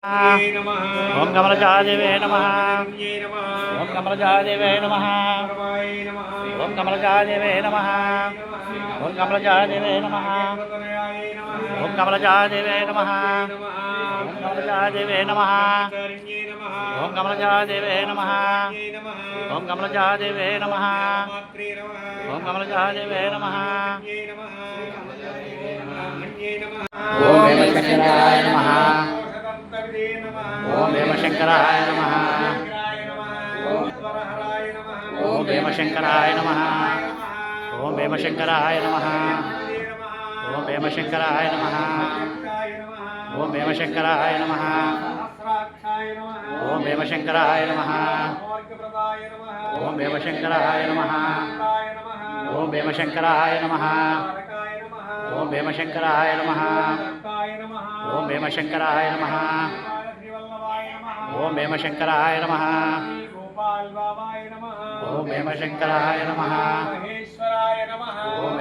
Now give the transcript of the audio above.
ఓం కమలజాదేవే నమః. ఓం కమలజాదేవే నమః. ఓం కమలజాదేవే నమః. ఓం కమలజాదేవే నమః. ఓం కమలజాదేవే నమః. ఓం కమలజాదేవే నమః. ఓం కమలజాదేవే నమః. ఓం కమలజాదేవే నమః. ఓం కమలజాదేవే నమః. ఓం భీమశంకరాయ నమః. ఓం భీమశంకరాయ నమః. ఓం భీమశంకరాయ నమః. ఓం భీమశంకరాయ నమః. ఓం భీమశంకరాయ నమః. ఓం భీమశంకరాయ నమః. ఓం భీమశంకరాయ నమః. ఓం భీమశంకరాయ నమః. ఓం భీమశంకరాయ నమః. ఓం భీమశంకరాయ నమః. ఓం భీమశంకరాయ నమః. ఓం భీమశంకరాయ నమః. ఓం భీమశంకరాయ నమః. ఓం